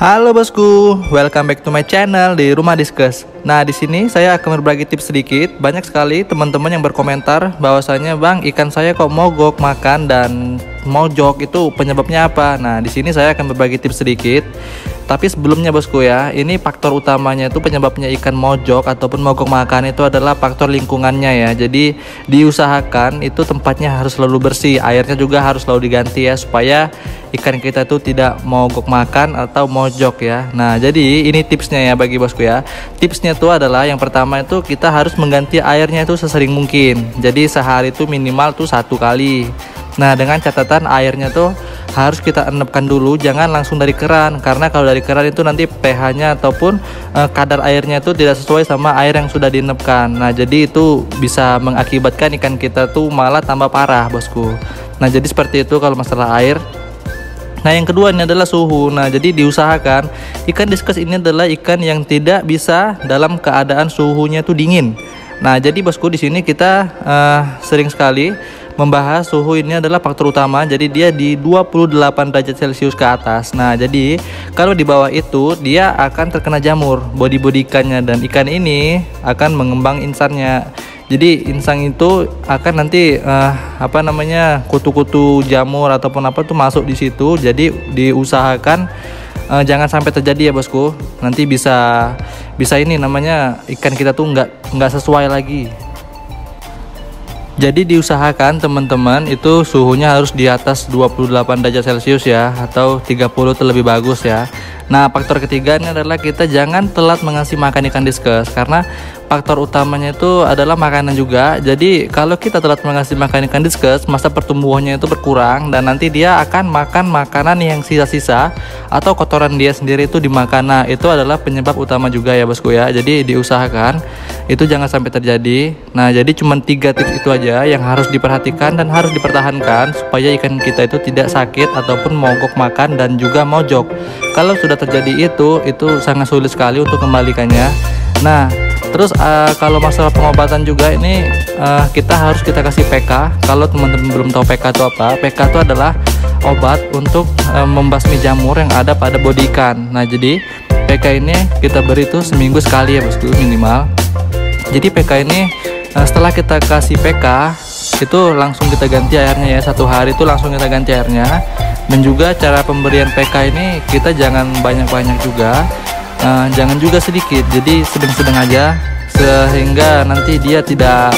Halo bosku, welcome back to my channel di Rumah Discuss. Nah, di sini saya akan berbagi tips sedikit. Banyak sekali teman-teman yang berkomentar bahwasanya, "Bang, ikan saya kok mogok makan dan mojok, itu penyebabnya apa?" Nah, di sini saya akan berbagi tips sedikit. Tapi sebelumnya bosku ya, ini faktor utamanya itu penyebabnya ikan mojok ataupun mogok makan itu adalah faktor lingkungannya ya. Jadi diusahakan itu tempatnya harus selalu bersih, airnya juga harus selalu diganti ya, supaya ikan kita itu tidak mogok makan atau mojok ya. Nah, jadi ini tipsnya ya bagi bosku ya. Tipsnya itu adalah yang pertama itu kita harus mengganti airnya itu sesering mungkin. Jadi sehari itu minimal tuh 1 kali. Nah, dengan catatan airnya tuh harus kita enepkan dulu, jangan langsung dari keran, karena kalau dari keran itu nanti pH-nya ataupun kadar airnya itu tidak sesuai sama air yang sudah dienepkan. Nah, jadi itu bisa mengakibatkan ikan kita tuh malah tambah parah bosku. Nah, jadi seperti itu kalau masalah air. Nah, yang kedua ini adalah suhu. Nah, jadi diusahakan ikan diskus ini adalah ikan yang tidak bisa dalam keadaan suhunya itu dingin. Nah, jadi bosku di sini kita sering sekali membahas suhu ini adalah faktor utama. Jadi dia di 28 derajat Celcius ke atas. Nah, jadi kalau di bawah itu dia akan terkena jamur, body ikannya, dan ikan ini akan mengembang insannya. Jadi insang itu akan nanti kutu-kutu jamur ataupun apa tuh masuk di situ. Jadi diusahakan jangan sampai terjadi ya bosku. Nanti bisa ini namanya ikan kita tuh nggak sesuai lagi. Jadi diusahakan teman-teman itu suhunya harus di atas 28 derajat Celcius ya, atau 30 itu lebih bagus ya. Nah, faktor ketiga ini adalah kita jangan telat mengasih makan ikan diskus, karena faktor utamanya itu adalah makanan juga. Jadi kalau kita telat mengasih makan ikan diskus, masa pertumbuhannya itu berkurang dan nanti dia akan makan makanan yang sisa-sisa atau kotoran dia sendiri itu dimakan. Nah, itu adalah penyebab utama juga ya bosku ya. Jadi diusahakan itu jangan sampai terjadi. Nah, jadi cuma 3 tips itu aja yang harus diperhatikan dan harus dipertahankan supaya ikan kita itu tidak sakit ataupun mogok makan dan juga mojok. Kalau sudah terjadi itu sangat sulit sekali untuk kembalikannya. Nah, terus kalau masalah pengobatan juga ini kita kasih PK. Kalau teman-teman belum tahu PK itu apa, PK itu adalah obat untuk membasmi jamur yang ada pada bodi ikan. Nah, jadi PK ini kita beri tuh seminggu sekali ya bosku minimal. Jadi PK ini setelah kita kasih PK itu langsung kita ganti airnya ya, 1 hari itu langsung kita ganti airnya. Dan juga cara pemberian PK ini kita jangan banyak-banyak juga, jangan juga sedikit, jadi sedang-sedang aja sehingga nanti dia tidak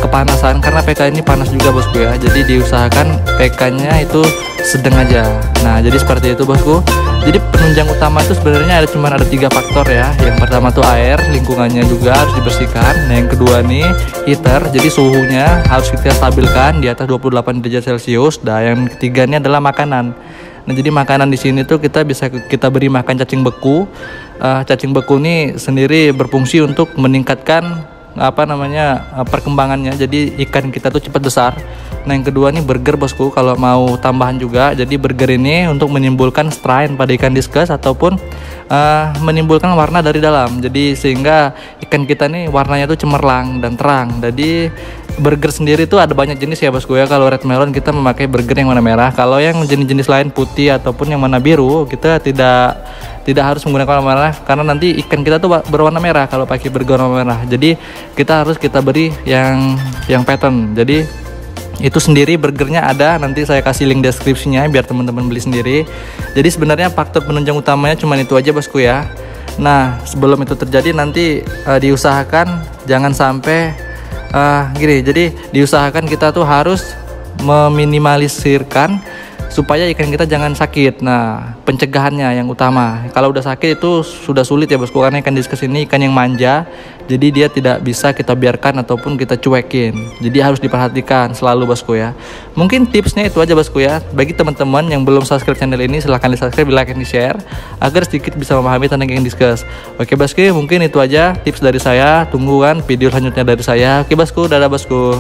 kepanasan, karena PK ini panas juga bosku ya. Jadi diusahakan PK-nya itu sedang aja. Nah, jadi seperti itu bosku. Jadi penunjang utama itu sebenarnya ada 3 faktor ya. Yang pertama tuh air, lingkungannya juga harus dibersihkan. Nah, yang kedua nih heater, jadi suhunya harus kita stabilkan di atas 28 derajat Celcius. Dan yang ketiga ini adalah makanan. Nah, jadi makanan di sini tuh kita bisa beri makan cacing beku. Cacing beku ini sendiri berfungsi untuk meningkatkan perkembangannya, jadi ikan kita tuh cepat besar. Nah, yang kedua nih burger bosku, kalau mau tambahan juga. Jadi burger ini untuk menimbulkan strain pada ikan diskus ataupun menimbulkan warna dari dalam, jadi sehingga ikan kita nih warnanya tuh cemerlang dan terang. Jadi burger sendiri tuh ada banyak jenis ya bosku ya. Kalau red melon kita memakai burger yang warna merah. Kalau yang jenis-jenis lain putih ataupun yang warna biru, kita tidak harus menggunakan warna merah, karena nanti ikan kita tuh berwarna merah kalau pakai burger warna merah. Jadi kita beri yang pattern. Jadi itu sendiri burgernya ada, nanti saya kasih link deskripsinya biar teman-teman beli sendiri. Jadi sebenarnya faktor penunjang utamanya cuma itu aja bosku ya. Nah, sebelum itu terjadi nanti diusahakan jangan sampai gini. Jadi diusahakan kita tuh harus meminimalisirkan supaya ikan kita jangan sakit. Nah, pencegahannya yang utama. Kalau udah sakit itu sudah sulit ya bosku, karena ikan diskus ini ikan yang manja, jadi dia tidak bisa kita biarkan ataupun kita cuekin. Jadi harus diperhatikan selalu bosku ya. Mungkin tipsnya itu aja bosku ya. Bagi teman-teman yang belum subscribe channel ini, silahkan di subscribe, like, dan di share agar sedikit bisa memahami tentang ikan diskus. Oke bosku, mungkin itu aja tips dari saya. Tunggu kan video selanjutnya dari saya. Oke bosku, dadah bosku.